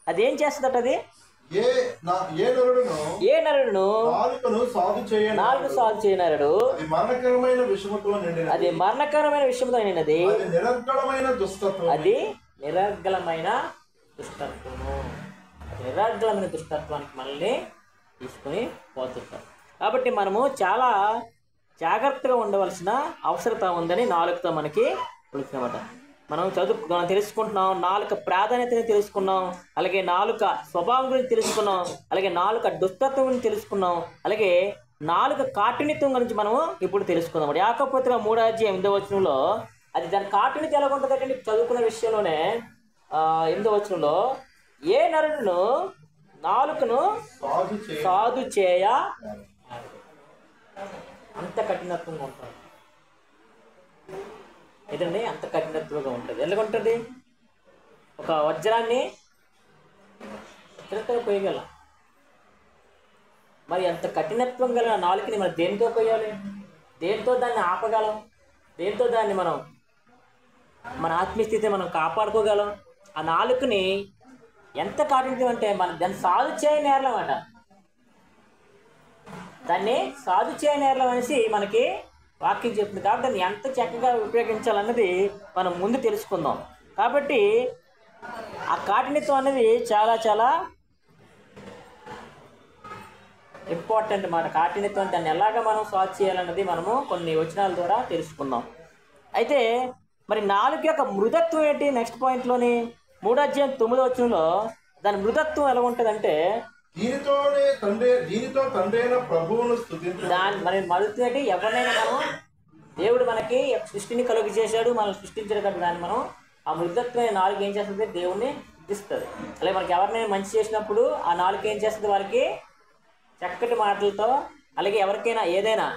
అది ఏం చేస్తుందట, అది ఏ నరుడును నాలుగు సాధు చేయనరుడు అది మరణకరమైన విషముతో నిండినది, అది నిరర్గళమైన దుష్టత్వము. నిరర్గళమైన దుష్టత్వానికి మనల్ని తీసుకుని పోతుంటాం. కాబట్టి మనము చాలా జాగ్రత్తగా ఉండవలసిన అవసరత ఉందని నాలుగుతో మనకి తెలుసుకున్నమాట. మనం తెలుసుకుంటున్నాం, నాలుక ప్రాధాన్యతని తెలుసుకున్నాం, అలాగే నాలుక స్వభావం గురించి తెలుసుకున్నాం, అలాగే నాలుక దుష్టత్వం గురించి తెలుసుకున్నాం, అలాగే నాలుక కాఠిన్యత్వం గురించి మనము ఇప్పుడు తెలుసుకుందాం. యాకోబు పత్రిక 3వ అధ్యాయం 8వ వచనంలో అది దాని కాఠిన్యత ఎలా ఉంటుందంటే చదువుకున్న విషయంలోనే 8వ వచనంలో ఏ నరుడును నాలుకను సాధు చేయ అంత కఠినత్వంగా ఉంటుంది. ఏదండి, అంత కఠినత్వంగా ఉంటుంది. ఎలాగుంటుంది, ఒక వజ్రాన్ని చిరతగా కొయ్యగలం, మరి అంత కఠినత్వం గల నాలుకని మనం దేనితో కొయ్యాలి, దేంతో దాన్ని ఆపగలం, దేంతో దాన్ని మనం మన ఆత్మీయస్థితిని మనం కాపాడుకోగలం. ఆ నాలుకని ఎంత కాఠిన్యం అంటే మనం దాన్ని సాధు చేయనేరలం అట, దాన్ని సాధు చేయనేరలం అనేసి మనకి వాక్యం చెప్తుంది. కాబట్టి దాన్ని ఎంత చక్కగా ఉపయోగించాలన్నది మనం ముందు తెలుసుకుందాం. కాబట్టి ఆ కాఠిన్యత్వం అనేది చాలా చాలా ఇంపార్టెంట్ మాట. కాఠిన్యత్వం దాన్ని ఎలాగా మనం సాల్వ్ చేయాలన్నది మనము కొన్ని వచనాల ద్వారా తెలుసుకుందాం. అయితే మరి నాలుక యొక్క మృదత్వం ఏంటి, నెక్స్ట్ పాయింట్లోని 3వ అధ్యాయం 9వ వచనంలో దాని మృదత్వం ఎలా ఉంటుందంటే దీనితో తండ్రి అయిన ప్రభువును స్తుతింతుము. దాని మరి మృదత్వం ఏంటి, ఎవరినైనా మనం దేవుడు మనకి సృష్టిని కలుగు చేశాడు, మనం సృష్టించాడు కాబట్టి దాన్ని మనం ఆ మృదత్వమైన నాలుగు ఏం చేస్తుంది, దేవుణ్ణి స్తుతిస్తుంది. అలాగే మనకి ఎవరినైనా మంచి చేసినప్పుడు ఆ నాలుగు ఏం చేస్తుంది, వారికి చక్కటి మాటలతో, అలాగే ఎవరికైనా ఏదైనా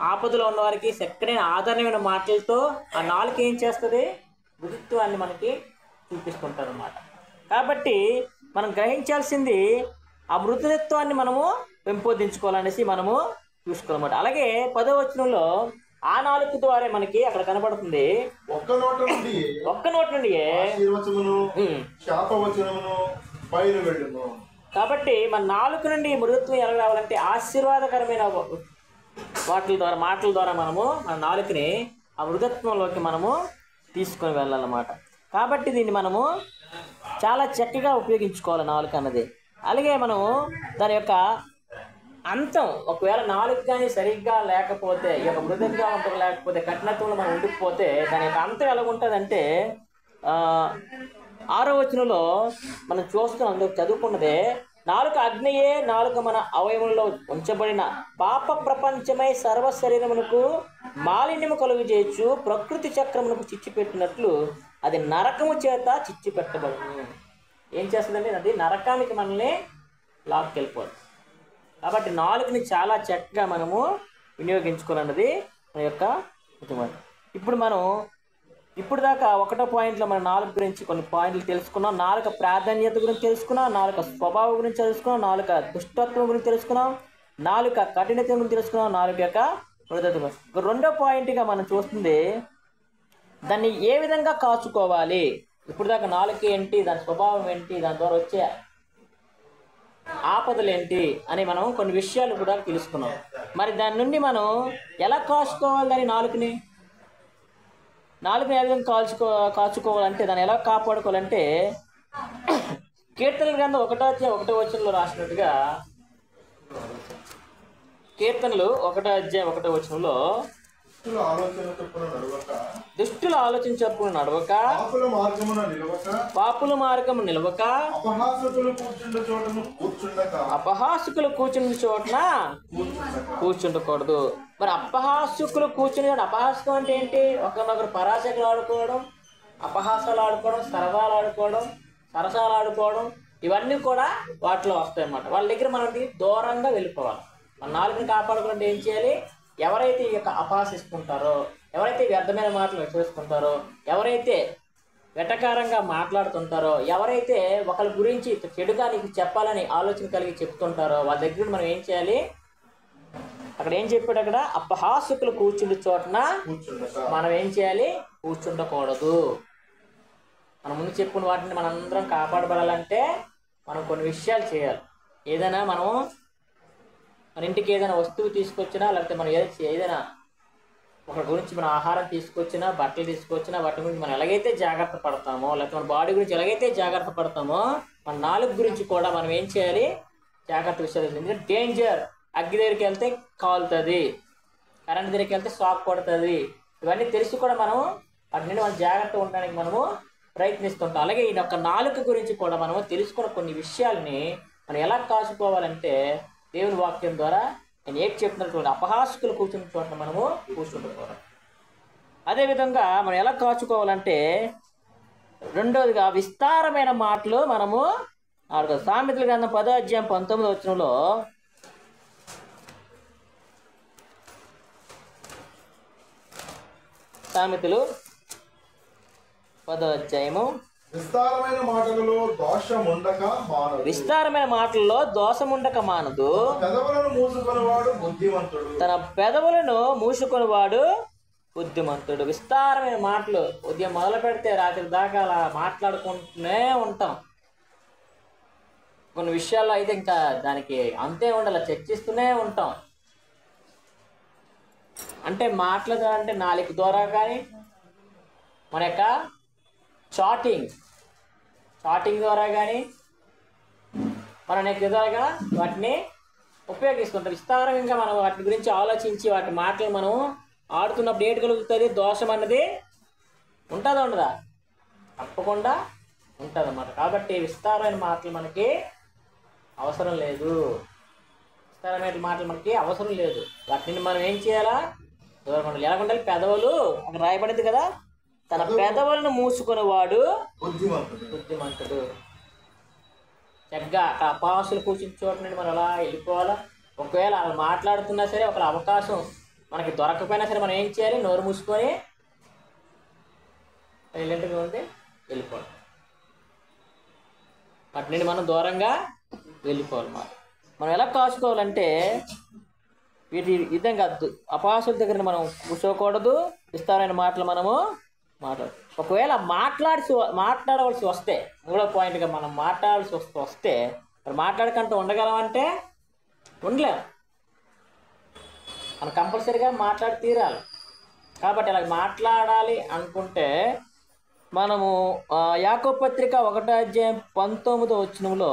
ఆపదలో ఉన్న వారికి చక్కడైన ఆదరణమైన మాటలతో ఆ నాలుగు ఏం చేస్తుంది, మృదుత్వాన్ని మనకి చూపిస్తుంటారు అన్నమాట. కాబట్టి మనం గ్రహించాల్సింది ఆ మృదుత్వాన్ని మనము పెంపొందించుకోవాలనేసి మనము చూసుకోవాలన్నమాట. అలాగే 10వ వచనంలో ఆ నాలుగు ద్వారా మనకి అక్కడ కనపడుతుంది, ఒక్క నోట నుండి శాపవచనమును బయలువెళ్ళును. కాబట్టి మన నాలుక నుండి మృదుత్వం ఎలా రావాలంటే ఆశీర్వాదకరమైన వాటి ద్వారా మాటల ద్వారా మనము మన నాలుకని ఆ మృదుత్వంలోకి మనము తీసుకొని వెళ్ళాలన్నమాట. కాబట్టి దీన్ని మనము చాలా చక్కగా ఉపయోగించుకోవాలి నాలుక అన్నది. అలాగే మనం దాని యొక్క అంతం, ఒకవేళ నాలుగు కానీ సరిగ్గా లేకపోతే, ఈ యొక్క మృదంగా ఉంటుంది లేకపోతే, కఠినత్వంలో మనం ఉండిపోతే దాని యొక్క అంతం ఎలాగుంటుందంటే 6వ వచనంలో మనం చూస్తున్నాం, అందుకు చదువుకున్నదే, నాలుక అగ్నియే, నాలుక మన అవయవంలో ఉంచబడిన పాప ప్రపంచమై సర్వ శరీరమునకు మాలిన్యము కలుగు చేయొచ్చు, ప్రకృతి చక్రమునకు చిచ్చు పెట్టినట్లు అది నరకము చేత చిచ్చు పెట్టబడును. ఏం చేస్తుందండి? అది నరకానికి మనల్ని లాక్కెళ్ళిపోదు. కాబట్టి నాలుగుని చాలా చక్కగా మనము వినియోగించుకోవాలన్నది మన యొక్క ఉద్యమం. ఇప్పుడు దాకా 1వ పాయింట్లో మన నాలుగు గురించి కొన్ని పాయింట్లు తెలుసుకున్నాం. నాలుక ప్రాధాన్యత గురించి తెలుసుకున్నాం, నాలుక స్వభావం గురించి తెలుసుకున్నాం, నాలుక దుష్టత్వం గురించి తెలుసుకున్నాం, నాలుక కఠినత్వం గురించి తెలుసుకున్నాం, నాలుక యొక్క మృదత్వం. 2వ పాయింట్గా మనం చూస్తుంది దాన్ని ఏ విధంగా కాచుకోవాలి. ఇప్పుడు దాకా నాలుక ఏంటి, దాని స్వభావం ఏంటి, దాని ద్వారా వచ్చే ఆపదలు ఏంటి అని మనం కొన్ని విషయాలు కూడా తెలుసుకున్నాం. మరి దాని నుండి మనం ఎలా కాచుకోవాలి దాని నాలుకని ఏ విధంగా కాచుకోవాలంటే, దాన్ని ఎలా కాపాడుకోవాలంటే కీర్తనల గ్రంథం 1వ వచనంలో రాసినట్టుగా, కీర్తనలు 1వ అధ్యాయం 1వ వచనంలో, దుష్టుల ఆలోచన చొప్పున నడవక, పాపుల మార్గము నిలవక, అపహాసకులు కూర్చున్న చోటన కూర్చుండకూడదు. మరి అపహాసకులు కూర్చుని, అపహాసకం అంటే ఏంటి? ఒకరినొకరు పరాశకులు ఆడుకోవడం, అపహాసాలు ఆడుకోవడం, సరదాలు ఆడుకోవడం, సరసాలు ఆడుకోవడం, ఇవన్నీ కూడా వాటిలో వస్తాయి అన్నమాట. వాళ్ళ దగ్గర మనకి దూరంగా వెళ్ళిపోవాలి. మన నాలుగుని కాపాడుకుంటే ఏం చేయాలి? ఎవరైతే ఈ యొక్క అపహాసిస్తుంటారో, ఎవరైతే వ్యర్థమైన మాటలు చేసుకుంటారో, ఎవరైతే వెటకారంగా మాట్లాడుతుంటారో, ఎవరైతే ఒకరి గురించి చెడుగా నీకు చెప్పాలని ఆలోచన కలిగి చెప్తుంటారో, వాళ్ళ దగ్గర మనం ఏం చేయాలి? అక్కడ ఏం చెప్పాడు? అక్కడ అపహాసకులు కూర్చుండే చోటన మనం ఏం చేయాలి? కూర్చుండకూడదు. మనం ముందు చెప్పుకున్న వాటిని మనందరం కాపాడబడాలంటే మనం కొన్ని విషయాలు చేయాలి. ఏదైనా మనం మన ఇంటికి ఏదైనా వస్తువు తీసుకొచ్చినా, లేకపోతే మనం ఏదైనా ఒకరి గురించి మనం ఆహారం తీసుకొచ్చినా, బట్టలు తీసుకొచ్చినా, వాటి గురించి మనం ఎలాగైతే జాగ్రత్త పడతామో, లేకపోతే మన బాడీ గురించి ఎలాగైతే జాగ్రత్త పడతామో, మన నాలుగు గురించి కూడా మనం ఏం చేయాలి? జాగ్రత్త విషయాలు. ఎందుకంటే డేంజర్, అగ్గి దగ్గరికి వెళ్తే కాలుతుంది, కరెంట్ దగ్గరికి వెళ్తే షాక్ కొడుతుంది, ఇవన్నీ తెలిసి కూడా మనం వాటి నుండి మనం జాగ్రత్త ఉండడానికి మనము ప్రయత్నిస్తుంటాం. అలాగే ఈ యొక్క నాలుక గురించి కూడా మనము తెలుసుకున్న కొన్ని విషయాల్ని మనం ఎలా కాచుకోవాలంటే, దేవుని వాక్యం ద్వారా నేను ఏం చెప్తున్నటువంటి అపహాసకులు కూర్చున్న చోట మనము కూర్చుంటుకోవాలి. అదేవిధంగా మనం ఎలా కాచుకోవాలంటే, రెండవదిగా విస్తారమైన మాటలు మనము ఆడుకోవాలి. సామెతల గ్రంథం 10వ అధ్యాయం 19వ వచనంలో, సామెతలు 10వ అధ్యాయము, విస్తారమైన మాటలలో దోషముండక మానదు, తన పెదవులను మూసుకొనివాడు బుద్ధిమంతుడు. విస్తారమైన మాటలు ఉదయం మొదలు పెడితే రాత్రి దాకా అలా మాట్లాడుకుంటూనే ఉంటాం. కొన్ని విషయాల్లో అయితే ఇంకా దానికి అంతే ఉండాలి, చర్చిస్తూనే ఉంటాం. అంటే మాట్లాడాలంటే నాలుగు ద్వారా కానీ, మన యొక్క చాటింగ్ ద్వారా కానీ, మన నెక్ ద్వారా వాటిని ఉపయోగిస్తుంటాం. విస్తారంగా మనం వాటి గురించి ఆలోచించి వాటి మాటలు మనం ఆడుతున్నప్పుడు ఏటు కలుగుతుంది? దోషం అన్నది ఉంటుందా ఉండదా? తప్పకుండా ఉంటుంది అన్నమాట. కాబట్టి విస్తారమైన మాటలు మనకి అవసరం లేదు. విస్తారమైన మాటలు మనకి అవసరం లేదు. వాటిని మనం ఏం చేయాలా? దూరంగా ఉండాలి. ఎలా ఉండాలి? పెదవులు అక్కడ రాయబడింది కదా, తన పెదవులను మూసుకునేవాడు బుద్ధిమంతుడు. చక్కగా అక్కడ అపహాసులు కూర్చుని చోటు నుండి మనం అలా వెళ్ళిపోవాలా. ఒకవేళ అలా మాట్లాడుతున్నా సరే, ఒక అవకాశం మనకి దొరకపోయినా సరే మనం ఏం చేయాలి? నోరు మూసుకొని సైలెంట్గా ఉండి వెళ్ళిపోవాలి. వాటి నుండి మనం దూరంగా వెళ్ళిపోవాలి. మనం ఎలా కాచుకోవాలంటే, వీటి విధంగా అపహాసుల దగ్గర మనం కూర్చోకూడదు. విస్తారమైన మాటలు మనము ఒకవేళ మాట్లాడవలసి వస్తే, 3వ పాయింట్గా మనం మాట్లాడాల్సి వస్తే మరి మాట్లాడకంటూ ఉండగలమంటే ఉండలేము. మనం కంపల్సరీగా మాట్లాడి తీరాలి. కాబట్టి అలా మాట్లాడాలి అనుకుంటే మనము యాకోబు పత్రిక 1:19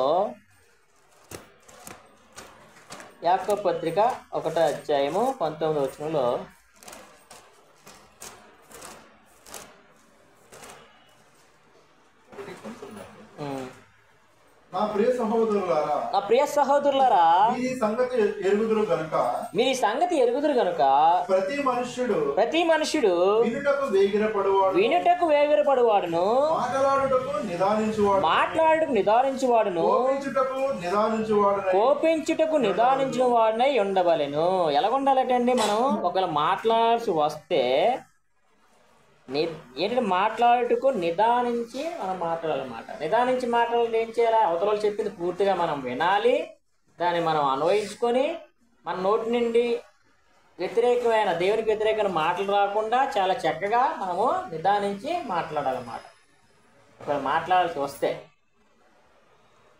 యాకోబు పత్రిక 1:19 నా ప్రియ సహోదరులారా, నా ప్రియ సహోదరులారా, మీరు ఈ సంగతి ఎరుగుదురు గనుక ప్రతి మనుష్యుడు వినుటకు వేగిరపడువాడును, మాట్లాడుటకు నిదానించువాడును, కోపించుటకు నిదానించిన వాడినై ఉండవలెను. ఎలాగుండాలటండి? మనం ఒకవేళ మాట్లాడాల్సి వస్తే ఏంటంటే మాట్లాడుటకు నిదానించి మనం మాట్లాడాలన్నమాట. నిదానించి మాట్లాడాలి ఏం చేయాలి? అవతల చెప్పింది పూర్తిగా మనం వినాలి, దాన్ని మనం అన్వయించుకొని మన నోటి నుండి వ్యతిరేకమైన దేవునికి వ్యతిరేకమైన మాటలు రాకుండా చాలా చక్కగా మనము నిదానించి మాట్లాడాలన్నమాట. ఒకవేళ మాట్లాడాల్సి వస్తే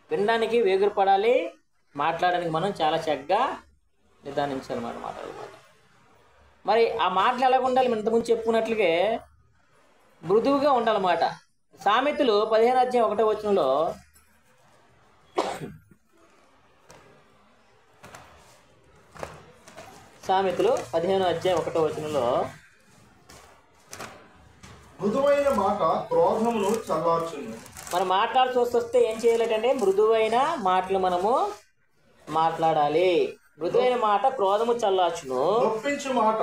వినడానికి వేగురపడాలి, మాట్లాడడానికి మనం చాలా చక్కగా నిదానించాలన్నమాట మాట్లాడాలన్నమాట. మరి ఆ మాటలు ఎలాగ ఉండాలి? మనం ఇంతకుముందు చెప్పుకున్నట్లుగా మృదువుగా ఉండాలన్నమాట. సామెతలు 15:1 సామెతలు 15:1 మృదువైన మాట క్రోధమును చల్లార్చును. మనం మాట్లాడాల్సి వస్తే ఏం చేయాలంటే మృదువైన మాటలు మనము మాట్లాడాలి. మృదువైన మాట క్రోధము చల్లార్చును, నొప్పించు మాట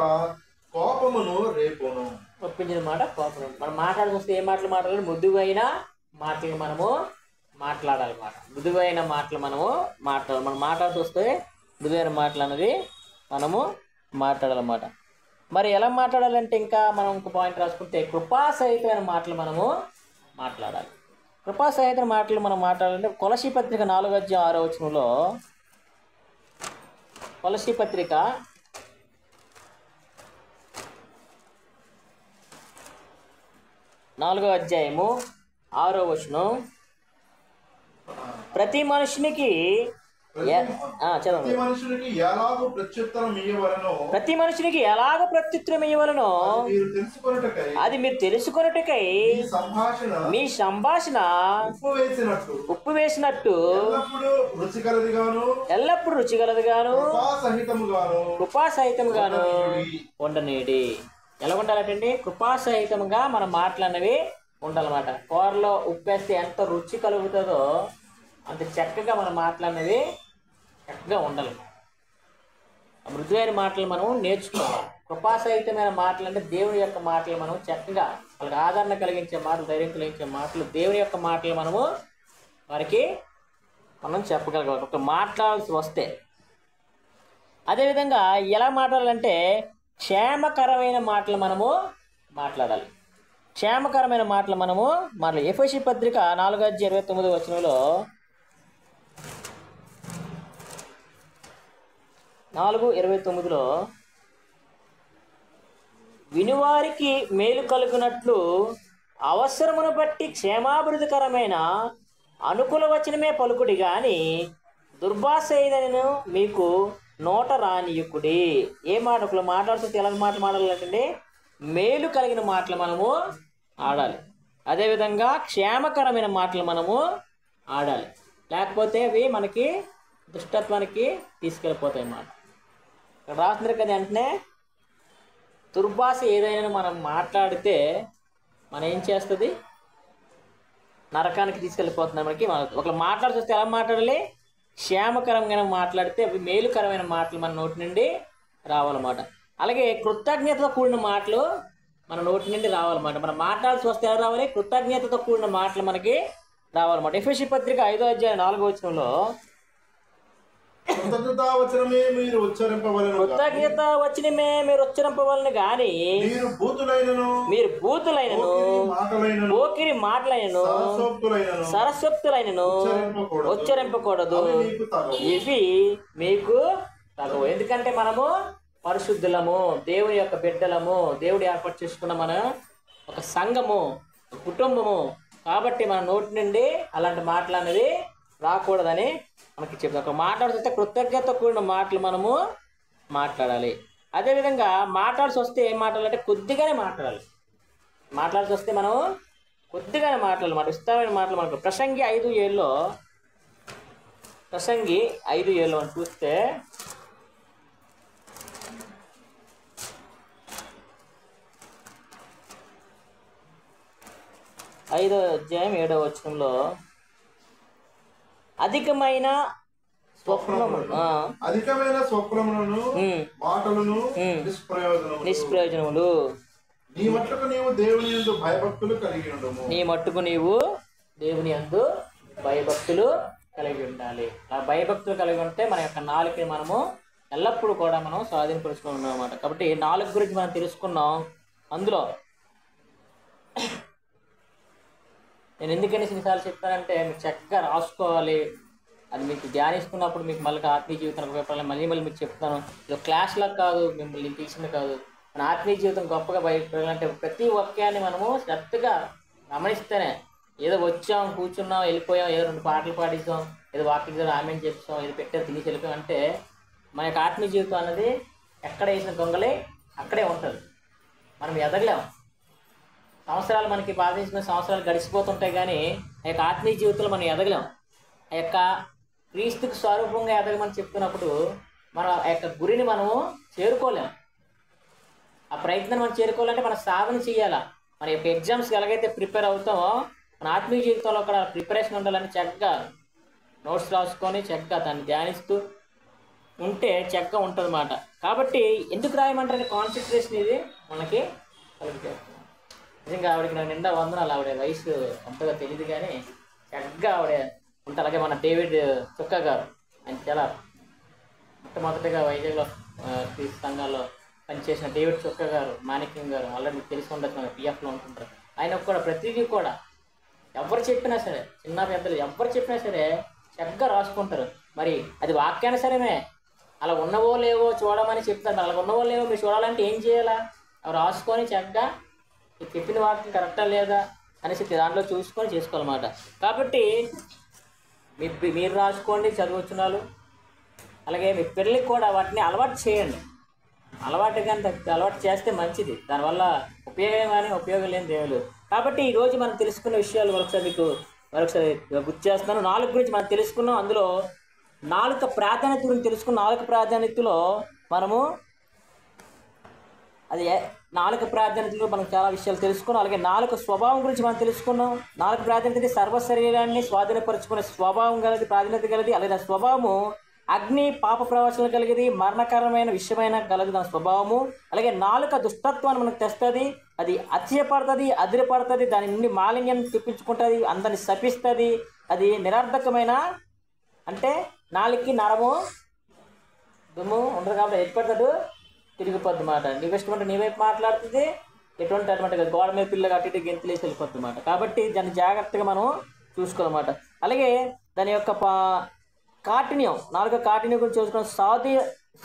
కోపమును రేపును. నొప్పించిన మాట కోపము. మనం మాట్లాడాల్సి వస్తే ఏ మాటలు మాట్లాడాలి? మృదువైన మాటలు మనము మాట్లాడాలన్నమాట. మృదువైన మాటలు మనము మాట్లాడాలి. మనం మాట్లాడాల్సి వస్తే మృదువైన మాటలు అనేది మనము మాట్లాడాలన్నమాట. మరి ఎలా మాట్లాడాలంటే ఇంకా మనం ఇంకో పాయింట్ రాసుకుంటే కృపాసహితమైన మాటలు మనము మాట్లాడాలి. కృపాసహితమైన మాటలు మనం మాట్లాడాలంటే కొలసీ పత్రిక 4:6 కొలసీ పత్రిక 4:6 ప్రతి మనుషునికి ప్రతి మనుషునికి ఎలాగో ప్రత్యుత్తరం ఇవ్వవలెనో అది మీరు తెలుసుకొనుటకై మీ సంభాషణ ఉప్పు వేసినట్టు ఎల్లప్పుడు రుచిగలదిగాను కృపాసహితముగాను ఉండనీడి. ఎలా ఉండాలంటే కృపాసహితంగా మనం మాటలన్నవి ఉండాలన్నమాట. కూరలో ఉప్పేస్తే ఎంత రుచి కలుగుతుందో అంత చక్కగా మన మాటలన్నవి చక్కగా ఉండాలి. మృదువైన మాటలు మనం నేర్చుకోవాలి. కృపాసహితమైన మాటలు అంటే దేవుని యొక్క మాటలు మనం చక్కగా వాళ్ళకి ఆదరణ కలిగించే మాటలు, ధైర్యం కలిగించే మాటలు, దేవుని యొక్క మాటలు మనము వారికి మనం చెప్పగలగాలి ఒక మాట్లాడాల్సి వస్తే. అదేవిధంగా ఎలా మాట్లాడాలంటే క్షేమకరమైన మాటలు మనము మాట్లాడాలి. క్షేమకరమైన మాటలు మనము మాట్లాడాలి. ఎఫెసీ పత్రిక 4:29 4:29 వినువారికి మేలు కలుగునట్లు అవసరమును బట్టి క్షేమాభివృద్ధికరమైన అనుకూల వచనమే పలుకుడి కానీ దుర్భాష ఏదైనా మీకు నోట రానియుకుడి. ఏ మాట ఒకళ్ళు మాట్లాడుతూ ఎలాంటి మాటలు మాట్లాడాలంటే మేలు కలిగిన మాటలు మనము ఆడాలి. అదేవిధంగా క్షేమకరమైన మాటలు మనము ఆడాలి. లేకపోతే అవి మనకి దుష్టత్వానికి తీసుకెళ్ళిపోతాయి అన్నమాట. ఇక్కడ రాస్తున్నారు కదా వెంటనే దుర్భాష ఏదైనా మనం మాట్లాడితే మనం ఏం చేస్తుంది? నరకానికి తీసుకెళ్ళిపోతున్నాం. మనకి ఒకళ్ళు మాట్లాడుతూ వస్తే ఎలా మాట్లాడాలి? క్షేమకరంగా మాట్లాడితే అవి మేలుకరమైన మాటలు మన నోటి నుండి రావాలన్నమాట. అలాగే కృతజ్ఞతతో కూడిన మాటలు మన నోటి నుండి రావాలన్నమాట. మనం మాట్లాడాల్సి వస్తే ఎలా రావాలి? కృతజ్ఞతతో కూడిన మాటలు మనకి రావాలన్నమాట. ఎఫెసీ పత్రిక 5:4 కృతజ్ఞతా వచనమే మీరు ఉచ్చరింపవలను గాని మీరు బూతులైనను పోకిరి మాటలైనను సరస్వక్తులైనను ఉచ్చరింపకూడదు. ఇవి మీకు తగవు. ఎందుకంటే మనము పరిశుద్ధులము, దేవుని యొక్క బిడ్డలము, దేవుడు ఏర్పాటు చేసుకున్న మన ఒక సంఘము, కుటుంబము. కాబట్టి మన నోటి నుండి అలాంటి మాటలు అనేది రాకూడదని మనకి చెప్తాం. ఒక మాట్లాడుతుంటే కృతజ్ఞత కూడిన మాటలు మనము మాట్లాడాలి. అదేవిధంగా మాట్లాడాల్సి వస్తే ఏం మాట్లాడాలంటే కొద్దిగానే మాట్లాడాలి. మాట్లాడాల్సి వస్తే మనం కొద్దిగానే మాటలు మాట విస్తారమైన మాటలు మనకు ప్రసంగి 5:7లో మనం చూస్తే 5:7 అధికమైన అధికమైన స్వప్నములను మాటలను నిష్ప్రయోజనములు నీ మట్టుకు నీవు దేవుని యందు భయభక్తులు కలిగి ఉండము. నీ మట్టుకు నీవు దేవుని యందు భయభక్తులు కలిగి ఉండాలి. ఆ భయభక్తులు కలిగి ఉంటే మన యొక్క నాలుకని మనము ఎల్లప్పుడూ కూడా మనం స్వాధీనపరుచుకుని ఉన్నాం అన్నమాట. కాబట్టి నాలుక గురించి మనం తెలుసుకున్నాం. అందులో నేను ఎందుకని ఎన్నిసార్లు చెప్తానంటే మీకు చక్కగా రాసుకోవాలి. అది మీకు ధ్యానిస్తున్నప్పుడు మీకు మళ్ళీ ఆత్మీయ జీవితానికి ఉపయోగపడాలి. మళ్ళీ మీకు చెప్తాను, ఇది క్లాస్లా కాదు, మిమ్మల్ని తీసింది కాదు. మన ఆత్మీయ జీవితం గొప్పగా బయటపడాలంటే ప్రతి వాక్యాన్ని మనము శ్రద్ధగా గమనిస్తేనే, ఏదో వచ్చాం కూర్చున్నాం వెళ్ళిపోయాం, ఏదో 2 పాటలు పాడిస్తాం, ఏదో వాక్యం ద్వారా ఆమె చెప్తాం, ఏదో పెట్టారు తిరిగి వెళ్ళిపోయాం అంటే మన యొక్క ఆత్మీయ జీవితం అనేది ఎక్కడ వేసిన దొంగలే అక్కడే ఉంటుంది. మనం ఎదగలేము. సంవత్సరాలు మనకి బాధించిన సంవత్సరాలు గడిచిపోతుంటాయి, కానీ ఆ యొక్క ఆత్మీయ జీవితంలో మనం ఎదగలేం. ఆ యొక్క క్రీస్తుకు స్వరూపంగా ఎదగమని చెప్తున్నప్పుడు మనం ఆ యొక్క గురిని మనము చేరుకోలేం. ఆ ప్రయత్నం మనం చేరుకోవాలంటే మనం సాధన చేయాలా. మన యొక్క ఎగ్జామ్స్కి ఎలాగైతే ప్రిపేర్ అవుతామో మన ఆత్మీయ జీవితంలో కూడా ప్రిపరేషన్ ఉండాలని చక్కగా నోట్స్ రాసుకొని చక్కగా దాన్ని ధ్యానిస్తూ ఉంటే చక్కగా ఉంటుంది అన్నమాట. కాబట్టి ఎందుకు రాయమంటారంటే కాన్సన్ట్రేషన్ ఇది మనకి కలుగుతుంది. నిజంగా ఆవిడకి నాకు నిండా వందనాలు. ఆవిడ వయసు అంతగా తెలియదు కానీ చక్కగా ఆవిడ ఉంటే. అలాగే మన డేవిడ్ చుక్క గారు, ఆయన చాలా మొట్టమొదటిగా వైజాగ్లో క్రీస్తు సంఘాల్లో పనిచేసిన డేవిడ్ చుక్క గారు, మాణిక్యం గారు, ఆల్రెడీ మీకు తెలిసి ఉండొచ్చు, మన పిఎఫ్లో ఉంటుంటారు. ఆయనకు కూడా ప్రతిదీ కూడా ఎవరు చెప్పినా సరే, చిన్న పెద్దలు ఎవరు చెప్పినా సరే చక్కగా రాసుకుంటారు. మరి అది వాక్యానుసరమే. అలా ఉన్నవో లేవో చూడమని చెప్తారు. అలా ఉన్నవో లేవో మీరు చూడాలంటే ఏం చేయాలా? అవి రాసుకొని చక్కగా చెప్పిన వాక్యం కరెక్టా లేదా అనేసి దాంట్లో చూసుకొని చేసుకోవాలన్నమాట. కాబట్టి మీరు రాసుకోండి చదువుచున్నారు. అలాగే మీ పిల్లలకి కూడా వాటిని అలవాటు చేయండి. అలవాటు చేస్తే మంచిది. దానివల్ల ఉపయోగం కానీ ఉపయోగం లేని దేవులు. కాబట్టి ఈరోజు మనం తెలుసుకున్న విషయాలు మరొకసారి గుర్తు చేస్తున్నాను. నాలుగు గురించి మనం తెలుసుకున్నాం. అందులో నాలుక ప్రాధాన్యత గురించి తెలుసుకున్న నాలుక ప్రాధాన్యతలో మనము నాలుక ప్రాధాన్యతలో మనం చాలా విషయాలు తెలుసుకున్నాం. అలాగే నాలుక స్వభావం గురించి మనం తెలుసుకున్నాం. నాలుక ప్రాధాన్యత సర్వ శరీరాన్ని స్వాధీనపరుచుకునే స్వభావం గలది, ప్రాధాన్యత గలది. అలాగే దాని స్వభావము అగ్ని పాప ప్రవచనలు కలిగేది, మరణకరమైన విషయమైన కలదు దాని స్వభావము. అలాగే నాలుక దుష్టత్వాన్ని మనకు తెస్తుంది. అది అతిశయపడుతుంది, అదిరిపడుతుంది, దాని నుండి మాలిన్యం తెప్పించుకుంటుంది, అందరిని శపిస్తుంది. అది నిరర్ధకమైన, అంటే నాలుగుకి నరము దుమ్ము ఉండదు కాబట్టి ఎట్టుపడతాడు తిరిగిపోద్ది మాట. నీకు ఇష్టమంటే నీ వైపు మాట్లాడుతుంది, అటువంటి గోడ మీద పిల్లగా అటు ఇటు గెంతులేసి వెళ్ళిపోద్ది అన్నమాట. కాబట్టి దాన్ని జాగ్రత్తగా మనం చూసుకోవాలన్నమాట. అలాగే దాని యొక్క కాఠిన్యం, నాలుగో కాఠిన్యం గురించి చూసుకుని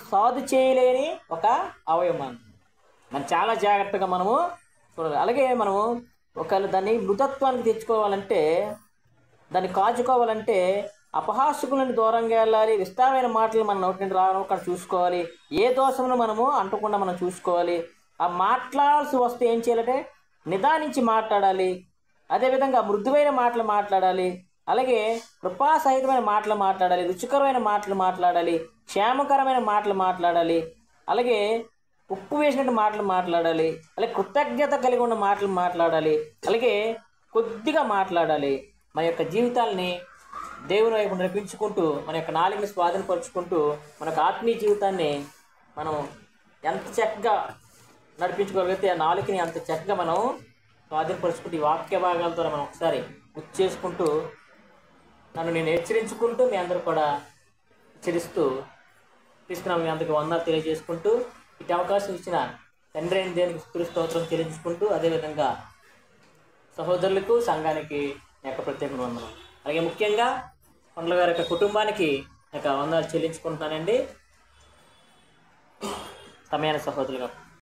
సాధు చేయలేని ఒక అవయవం. మనం చాలా జాగ్రత్తగా మనము చూడాలి. అలాగే మనము ఒకవేళ దాన్ని మృతత్వానికి తెచ్చుకోవాలంటే, దాన్ని కాచుకోవాలంటే అపహాసకులను దూరంగా వెళ్ళాలి. విస్తారమైన మాటలు మన నోటి నుండి రావడం చూసుకోవాలి. ఏ దోషమును మనము అంటకుండా మనం చూసుకోవాలి. ఆ మాట్లాడాల్సి వస్తే ఏం చేయాలంటే నిదానించి మాట్లాడాలి. అదేవిధంగా మృదువైన మాటలు మాట్లాడాలి. అలాగే కృపాసహితమైన మాటలు మాట్లాడాలి. రుచికరమైన మాటలు మాట్లాడాలి. క్షేమకరమైన మాటలు మాట్లాడాలి. అలాగే ఉప్పు వేసినట్టు మాటలు మాట్లాడాలి. అలాగే కృతజ్ఞత కలిగి ఉన్న మాటలు మాట్లాడాలి. అలాగే కొద్దిగా మాట్లాడాలి. మన యొక్క జీవితాలని దేవుని వైపు నడిపించుకుంటూ, మన యొక్క నాలుగుని స్వాధీనపరుచుకుంటూ, మన యొక్క ఆత్మీయ జీవితాన్ని మనం ఎంత చక్కగా నడిపించుకోగలిగితే ఆ నాలుగుని అంత చక్కగా మనం స్వాధీనపరుచుకుంటూ ఈ వాక్య భాగాల ద్వారా మనం ఒకసారి గుర్తు చేసుకుంటూ, నన్ను నేను హెచ్చరించుకుంటూ మీ అందరూ కూడా హెచ్చరిస్తూ తీసుకున్నాం. మీ అందరికీ వందనాలు తెలియజేసుకుంటూ, ఇటు అవకాశం ఇచ్చిన తండ్రి అయిన దేవునికి స్తుతి స్తోత్రం చెల్లించుకుంటూ, అదేవిధంగా సహోదరులకు సంఘానికి యొక్క ప్రత్యేక వందనాలు. అలాగే ముఖ్యంగా కొండల గారి యొక్క కుటుంబానికి వందనాలు చెల్లించుకుంటున్నానండి. సమయాన సహోదరులుగా